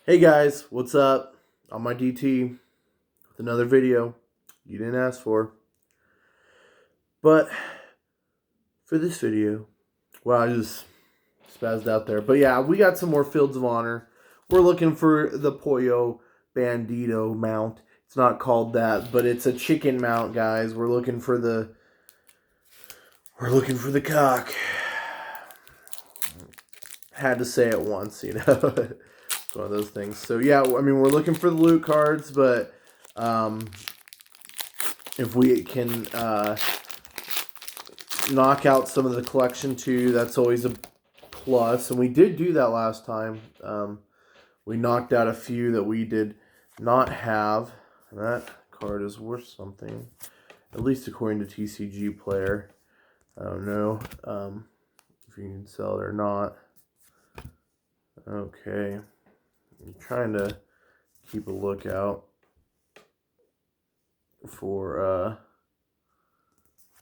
Hey guys, what's up? On my DT with another video you didn't ask for. But for this video, well, I just spazzed out there. But yeah, we got some more Fields of Honor. We're looking for the Pollo Bandito mount. It's not called that, but it's a chicken mount, guys. We're looking for the cock. Had to say it once, you know. It's one of those things. So yeah, I mean, we're looking for the loot cards, but if we can knock out some of the collection too, that's always a plus. And we did do that last time. We knocked out a few that we did not have. That card is worth something, at least according to TCG Player. I don't know if you can sell it or not. Okay, I'm trying to keep a lookout for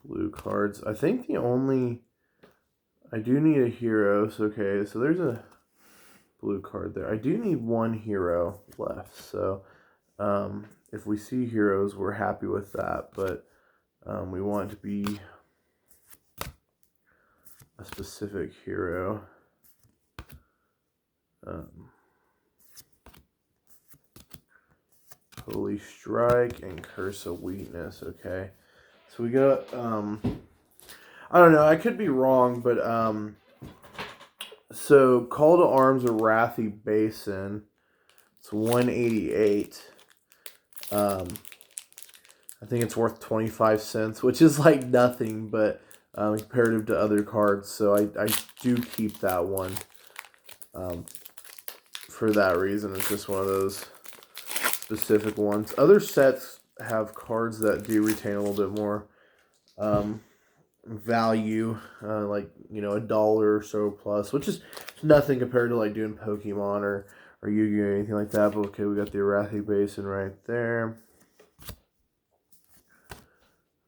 blue cards. I think I do need a hero. So, okay, so there's a blue card there. I do need one hero left. So if we see heroes, we're happy with that. But we want it to be a specific hero. Holy Strike and Curse of Weakness. Okay, so we got I don't know, I could be wrong, but so Call to Arms or Wrathy Basin, it's 188. I think it's worth 25 cents, which is like nothing, but comparative to other cards, so I do keep that one for that reason. It's just one of those specific ones. Other sets have cards that do retain a little bit more value, like, you know, $1 or so plus, which is nothing compared to like doing Pokemon or Yu-Gi-Oh or anything like that. But okay, we got the Wrathy Basin right there.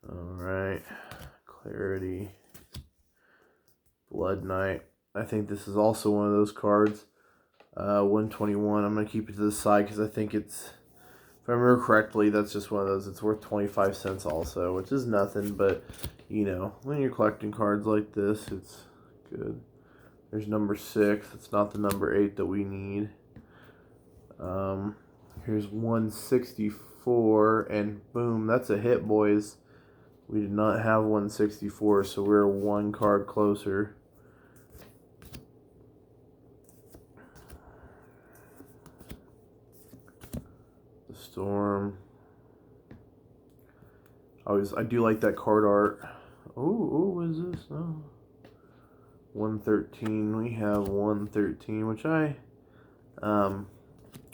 Alright, Clarity, Blood Knight. I think this is also one of those cards. 121. I'm going to keep it to the side because I think it's, if I remember correctly, that's just one of those. It's worth 25 cents also, which is nothing, but, you know, when you're collecting cards like this, it's good. There's number 6. It's not the number 8 that we need. Here's 164, and boom, that's a hit, boys. We did not have 164, so we're one card closer. Storm. I do like that card art. Oh, what is this? Oh. 113. We have 113, which I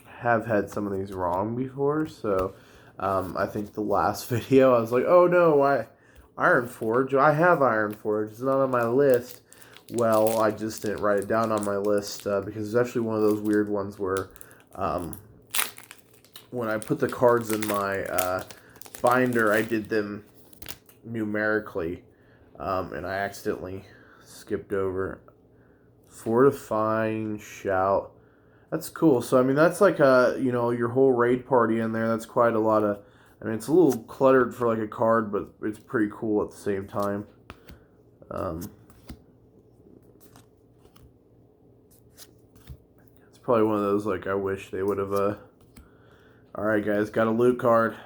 have had some of these wrong before. So I think the last video I was like, oh no, Iron Forge. I have Iron Forge. It's not on my list. Well, I just didn't write it down on my list because it's actually one of those weird ones where when I put the cards in my binder, I did them numerically, and I accidentally skipped over Fortifying Shout. That's cool. So, I mean, that's like you know, your whole raid party in there. That's quite a lot of, I mean, it's a little cluttered for like a card, but it's pretty cool at the same time. It's probably one of those, like, I wish they would have, Alright, guys, got a loot card.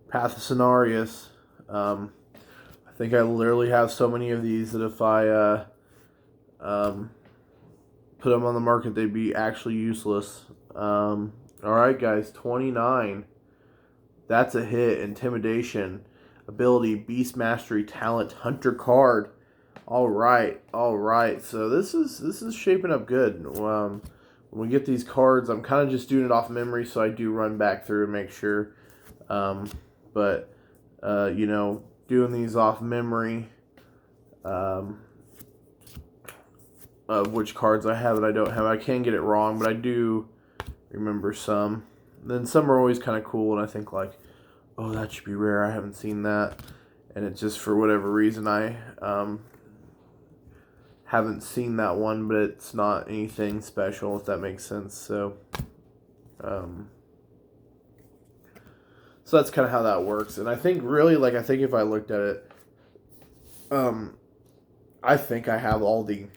Path of Cenarius. I think I literally have so many of these that if I put them on the market, they'd be actually useless. Alright, guys, 29. That's a hit. Intimidation, ability, Beast Mastery, Talent, Hunter card. Alright. So this is shaping up good. When we get these cards, I'm kind of just doing it off memory, so I do run back through and make sure. But you know, doing these off memory, of which cards I have and I don't have. I can get it wrong, but I do remember some. Then some are always kind of cool, and I think like, oh, that should be rare. I haven't seen that, and it just for whatever reason I haven't seen that one, but it's not anything special, if that makes sense. So that's kind of how that works. And I think really, like, I think if I looked at it, I think I have all the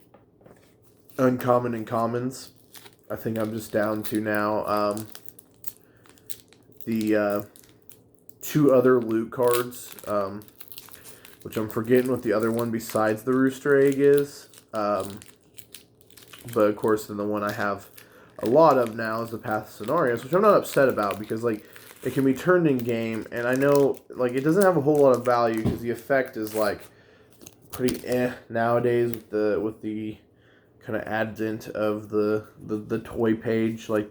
uncommon and commons. I think I'm just down to now the 2 other loot cards, which I'm forgetting what the other one besides the rooster egg is. But of course, then the one I have a lot of now is the Path of Scenarios, which I'm not upset about because, like, it can be turned in game, and I know, like, it doesn't have a whole lot of value because the effect is, like, pretty nowadays with the kind of advent of the toy page, like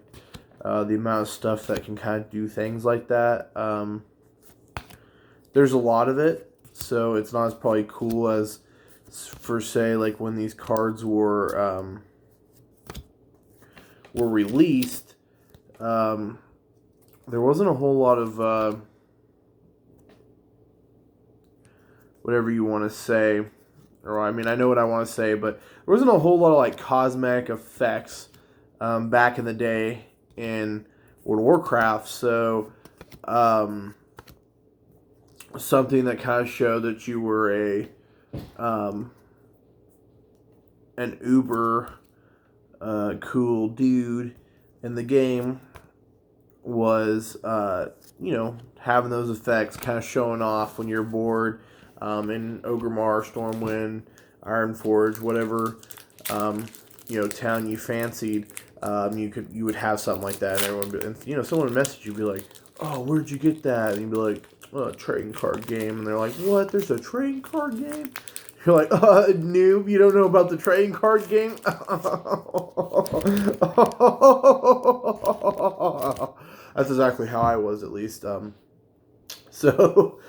the amount of stuff that can kind of do things like that. There's a lot of it, so it's not as probably cool as, for say, like when these cards were released. There wasn't a whole lot of whatever you want to say, or I mean, I know what I want to say, but there wasn't a whole lot of like cosmetic effects back in the day in World of Warcraft. So something that kind of showed that you were an uber cool dude in the game was having those effects, kind of showing off when you're bored. In Ogrimmar, Stormwind, Ironforge, whatever town you fancied, you would have something like that, and everyone someone would message you, be like, "Oh, where'd you get that?" And you'd be like, "Oh, a trading card game," and they're like, "What? There's a trading card game?" You're like, noob, you don't know about the trading card game? That's exactly how I was, at least. So,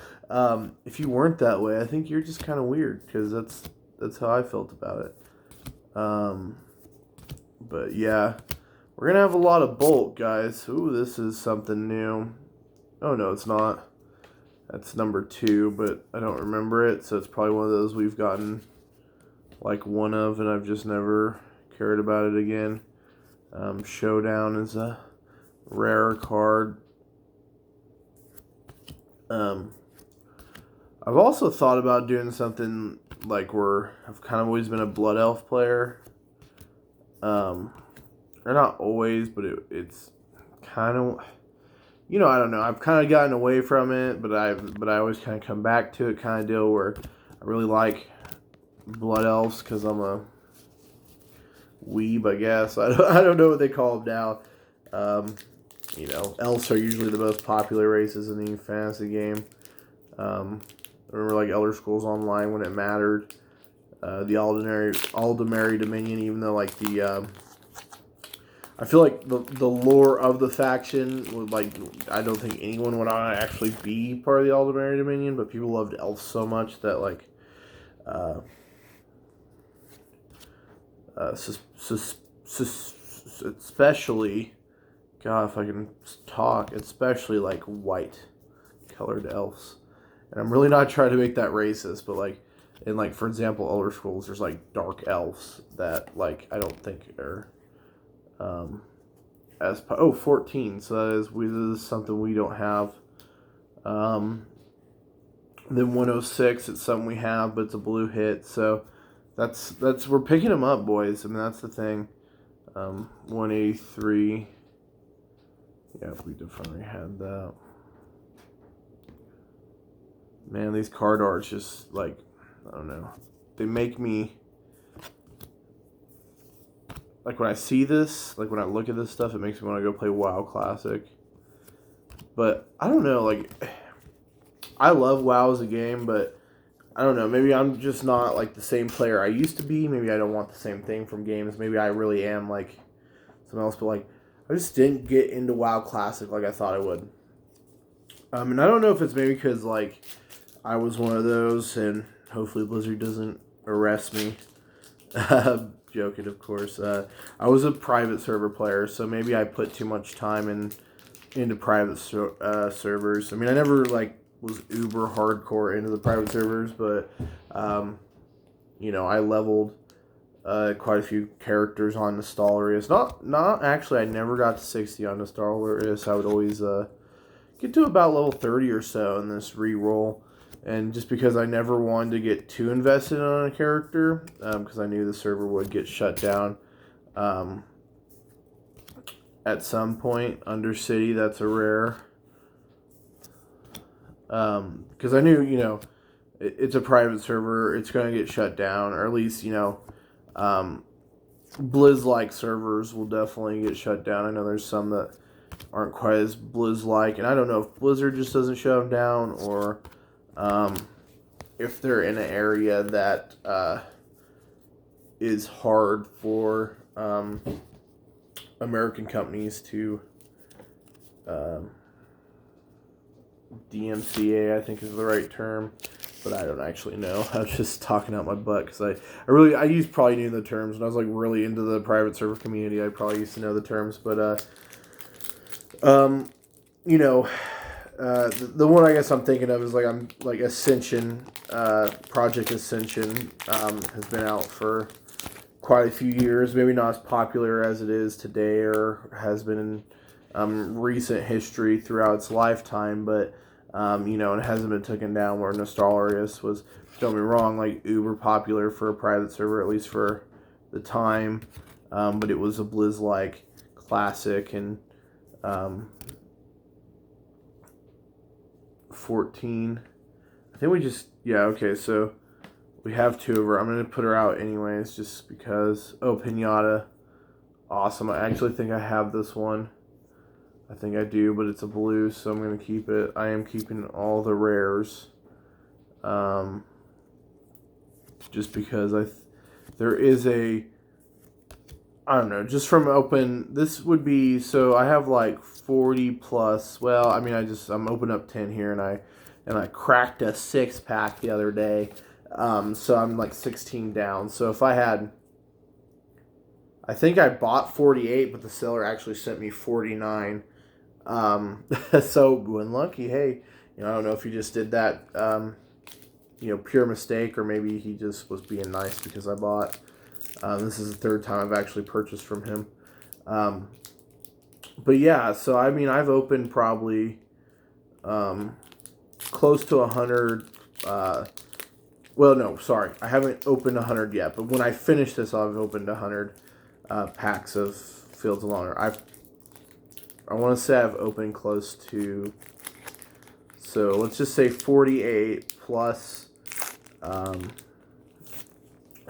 if you weren't that way, I think you're just kind of weird, because that's how I felt about it. But yeah, we're gonna have a lot of bulk, guys. Ooh, this is something new. Oh no, it's not. That's number 2, but I don't remember it, so it's probably one of those we've gotten like one of, and I've just never cared about it again. Showdown is a rare card. I've also thought about doing something like where I've kind of always been a Blood Elf player. Or not always, but it's kind of, I don't know. I've kind of gotten away from it, but I always kind of come back to it, kind of deal where I really like Blood Elves because I'm a weeb, I guess. I don't know what they call them now. Elves are usually the most popular races in the fantasy game. I remember like Elder Scrolls Online when it mattered. The Aldemary Dominion, even though like I feel like the lore of the faction would, like, I don't think anyone would actually be part of the Aldemary Dominion, but people loved elves so much that, like, especially, God, if I can talk, especially like white colored elves. And I'm really not trying to make that racist, but like, in like, for example, Elder Scrolls, there's like dark elves that, like, I don't think are 14, so that is something we don't have. Then 106, it's something we have, but it's a blue hit, so that's we're picking them up, boys. I mean, that's the thing. 183, yeah, we definitely had that. Man, these card arts just, like, I don't know, they make me, like, when I see this, like, when I look at this stuff, it makes me want to go play WoW Classic. But I don't know, like, I love WoW as a game, but I don't know, maybe I'm just not, like, the same player I used to be. Maybe I don't want the same thing from games. Maybe I really am, like, something else, but, like, I just didn't get into WoW Classic like I thought I would. And I don't know if it's maybe because, like, I was one of those, and hopefully Blizzard doesn't arrest me. Joking, of course. I was a private server player, so maybe I put too much time into private servers. I mean, I never, like, was uber hardcore into the private servers, but I leveled Quite a few characters on Nostalrius. Not actually. I never got to 60 on Nostalrius. I would always get to about level 30 or so in this reroll. And just because I never wanted to get too invested on a character, because I knew the server would get shut down at some point. Undercity, that's a rare. Because I knew, it's a private server. It's going to get shut down, or at least, Blizz-like servers will definitely get shut down. I know there's some that aren't quite as Blizz-like, and I don't know if Blizzard just doesn't shut them down, or if they're in an area that is hard for American companies to DMCA, I think is the right term, but I don't actually know. I was just talking out my butt because I probably knew the terms when I was like really into the private server community. I probably used to know the terms, but the one I guess I'm thinking of is like Ascension, Project Ascension has been out for quite a few years. Maybe not as popular as it is today or has been in recent history throughout its lifetime, but it hasn't been taken down. Where Nostalrius was, don't be wrong, like uber popular for a private server, at least for the time, but it was a Blizz-like classic, and 14. I think we just, okay, so we have 2 of her. I'm going to put her out anyways, just because. Oh, Pinata. Awesome. I actually think I have this one. I think I do, but it's a blue, so I'm going to keep it. I am keeping all the rares. Just because there is I don't know, just from open, this would be, so I have like 40 plus, well, I mean, I'm opening up 10 here, and I cracked a 6-pack the other day, so I'm like 16 down, so if I think I bought 48, but the seller actually sent me 49, so when lucky, hey, I don't know if he just did that, pure mistake, or maybe he just was being nice because I bought. This is the 3rd time I've actually purchased from him. But yeah, so I mean, I've opened probably close to 100. Well, no, sorry, I haven't opened 100 yet. But when I finish this, I've opened 100 packs of Fields of Honor. I want to say I've opened close to. So let's just say 48 plus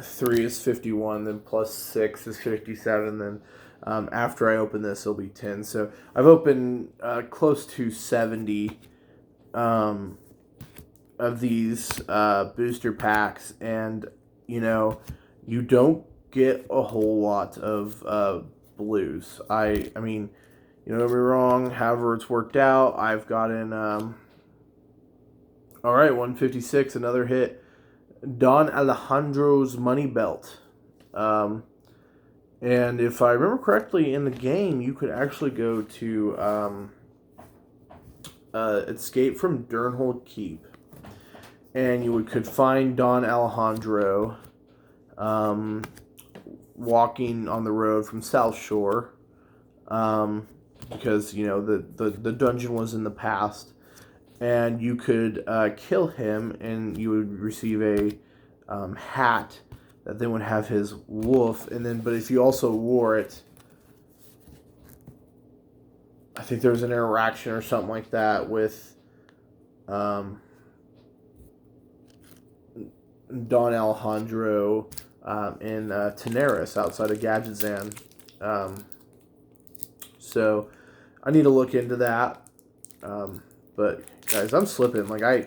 3 is 51, then plus 6 is 57, then after I open this, it'll be 10. So I've opened close to 70 of these booster packs, and, you don't get a whole lot of blues. I mean, don't get me wrong, however it's worked out, I've gotten, all right, 156, another hit. Don Alejandro's Money Belt. And if I remember correctly, in the game, you could actually go to Escape from Durnhold Keep. And you could find Don Alejandro walking on the road from South Shore. Because, the dungeon was in the past. And you could kill him, and you would receive a hat that then would have his wolf. And then, but if you also wore it, I think there was an interaction or something like that with Don Alejandro in Teneris outside of Gadgetzan. So I need to look into that. But guys, I'm slipping. Like I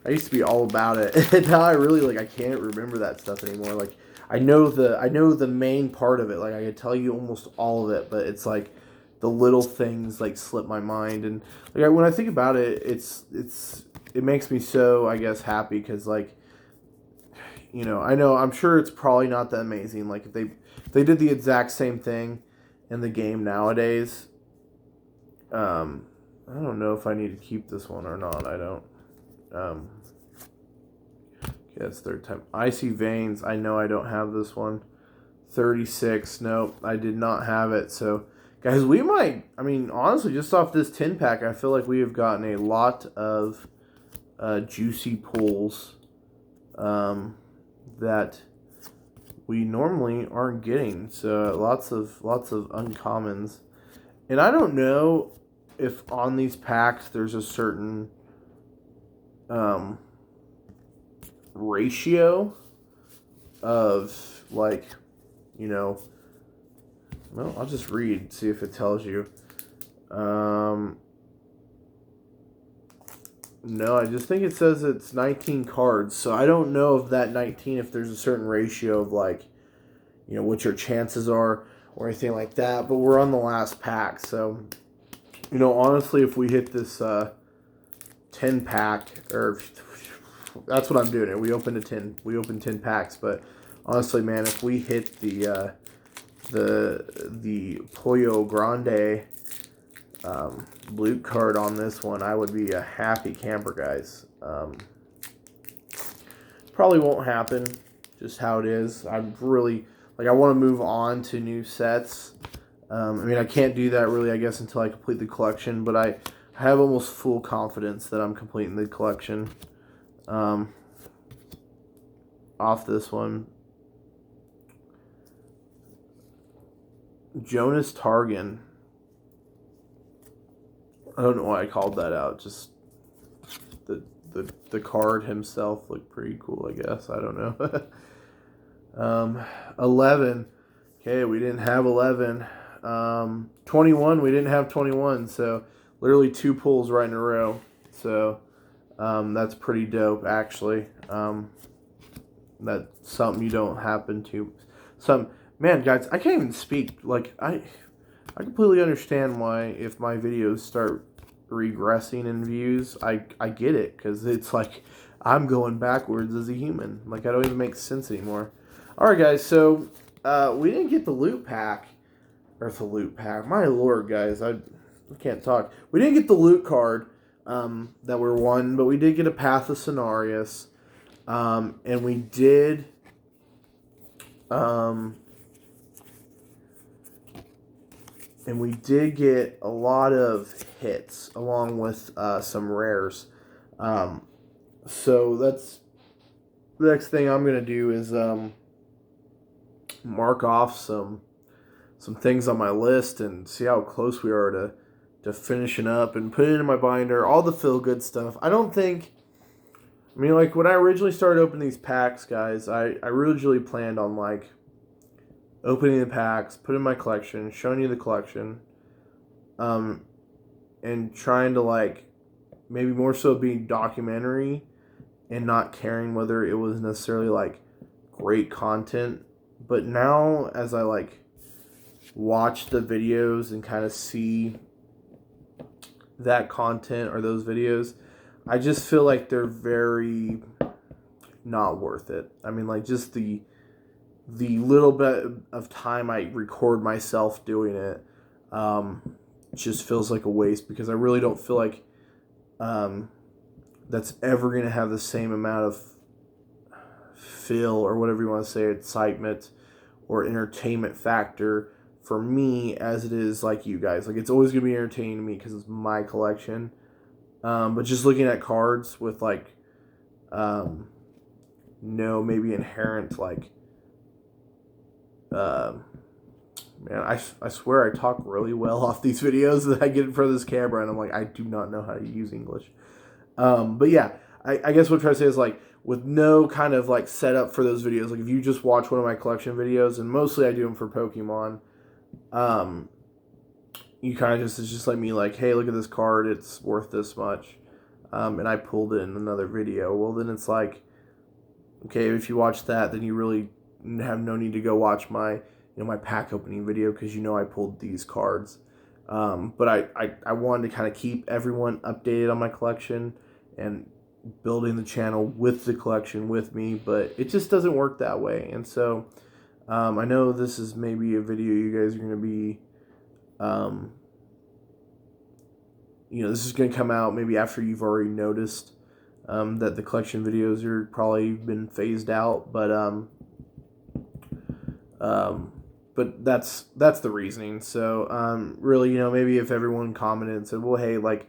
used to be all about it, and now I really I can't remember that stuff anymore. Like I know the main part of it. Like I could tell you almost all of it, but it's like the little things slip my mind. And when I think about it, it makes me so, I guess, happy because I know I'm sure it's probably not that amazing. Like if they did the exact same thing in the game nowadays. I don't know if I need to keep this one or not. I don't. Okay, that's third time. Icy Veins, I know I don't have this one. 36, nope, I did not have it. So, guys, we might, I mean, honestly, just off this 10 pack, I feel like we have gotten a lot of juicy pulls that we normally aren't getting. So, lots of uncommons. And I don't know if on these packs there's a certain ratio of, like, you know, well, I'll just read, see if it tells you. No, I just think it says it's 19 cards. So I don't know if that 19, if there's a certain ratio of, like, you know, what your chances are or anything like that. But we're on the last pack. So, you know, honestly, if we hit this 10 pack, or that's what I'm doing. We opened 10 packs. But honestly, man, if we hit the Pollo Grande loot card on this one, I would be a happy camper, guys. Probably won't happen, just how it is. I'm really, like, I want to move on to new sets. I mean, I can't do that really, I guess, until I complete the collection, but I have almost full confidence that I'm completing the collection off this one. Jonas Targan. I don't know why I called that out. Just the card himself looked pretty cool, I guess. I don't know. 11. Okay, we didn't have 11. 21, we didn't have 21. So literally 2 pulls right in a row. So that's pretty dope, actually. That's something you don't happen to. Man, guys, I can't even speak. Like, I completely understand why, if my videos start regressing in views, I get it, because it's like I'm going backwards as a human. Like, I don't even make sense anymore. Alright, guys, so we didn't get the loot pack. Or the loot pack. My lord, guys, I can't talk. We didn't get the loot card that we're won, but we did get a Path of Cenarius. And we did get a lot of hits along with some rares. So that's the next thing I'm gonna do is mark off some things on my list and see how close we are to finishing up and put it in my binder. All the feel good stuff. I mean, like, when I originally started opening these packs, guys, I originally planned on, like, opening the packs, putting in my collection, showing you the collection, and trying to, like, maybe more so being documentary and not caring whether it was necessarily, like, great content. But now, as I, like, watch the videos and kind of see that content or those videos, I just feel like they're very not worth it. I mean, like, just the little bit of time I record myself doing it just feels like a waste, because I really don't feel like that's ever going to have the same amount of feel, or whatever you want to say, excitement or entertainment factor for me as it is like you guys. Like, it's always going to be entertaining to me because it's my collection. But just looking at cards with, like, no maybe inherent, like, man, I swear I talk really well off these videos that I get in front of this camera, and I'm like, I do not know how to use English. But yeah, I guess what I'm trying to say is, like, with no kind of, like, setup for those videos, like, if you just watch one of my collection videos, and mostly I do them for Pokemon, you kind of just, it's just like me, like, hey, look at this card, it's worth this much, and I pulled it in another video. Well, then it's like, okay, if you watch that, then you really have no need to go watch my, my pack opening video, because I pulled these cards. But I wanted to kind of keep everyone updated on my collection and building the channel with the collection with me, but it just doesn't work that way. And so I know this is maybe a video you guys are going to be, this is going to come out maybe after you've already noticed that the collection videos are probably been phased out, but that's the reasoning. So really, maybe if everyone commented and said, well, hey, like,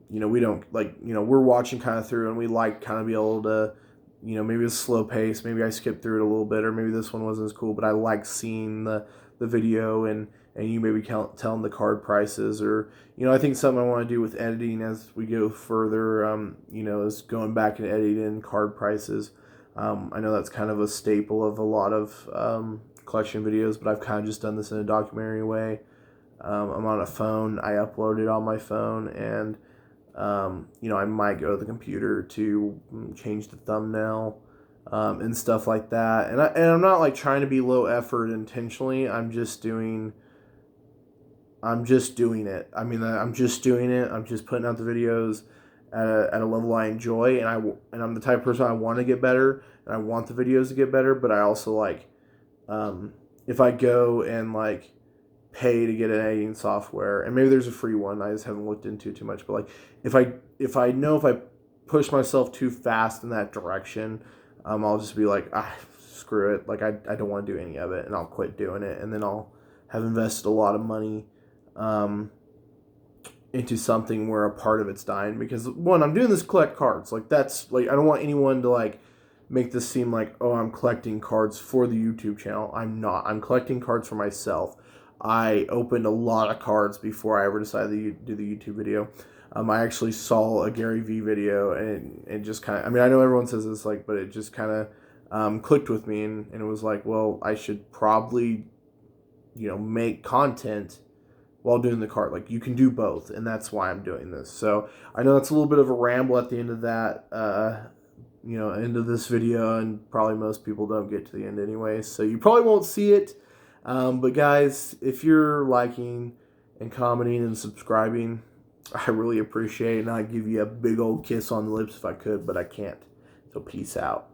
we don't like, we're watching kind of through and we like kind of be able to, maybe it's slow pace, maybe I skipped through it a little bit, or maybe this one wasn't as cool, but I like seeing the video, and you maybe tell them the card prices, or I think something I want to do with editing as we go further, is going back and editing card prices. I know that's kind of a staple of a lot of collection videos, but I've kind of just done this in a documentary way. I'm on a phone, I upload it on my phone, and I might go to the computer to change the thumbnail, and stuff like that. And I'm not like trying to be low effort intentionally. I'm just doing it. I'm just doing it. I'm just putting out the videos at a level I enjoy, and I'm the type of person, I want to get better, and I want the videos to get better. But I also like, if I go and like pay to get an editing software, and maybe there's a free one, I just haven't looked into too much, but like if I know if I push myself too fast in that direction, I'll just be like, screw it, like I don't want to do any of it, and I'll quit doing it, and then I'll have invested a lot of money into something where a part of it's dying, because one, I'm doing this to collect cards, like that's like, I don't want anyone to like make this seem like, oh, I'm collecting cards for the YouTube channel. I'm not. I'm collecting cards for myself. I opened a lot of cards before I ever decided to do the YouTube video. I actually saw a Gary Vee video, and just kind of, I know everyone says this, like, but it just kind of clicked with me, and it was like, well, I should probably, make content while doing the card. Like, you can do both, and that's why I'm doing this. So I know that's a little bit of a ramble at the end of that, end of this video, and probably most people don't get to the end anyway, so you probably won't see it. But guys, if you're liking and commenting and subscribing, I really appreciate it, and I'd give you a big old kiss on the lips if I could, but I can't. So peace out.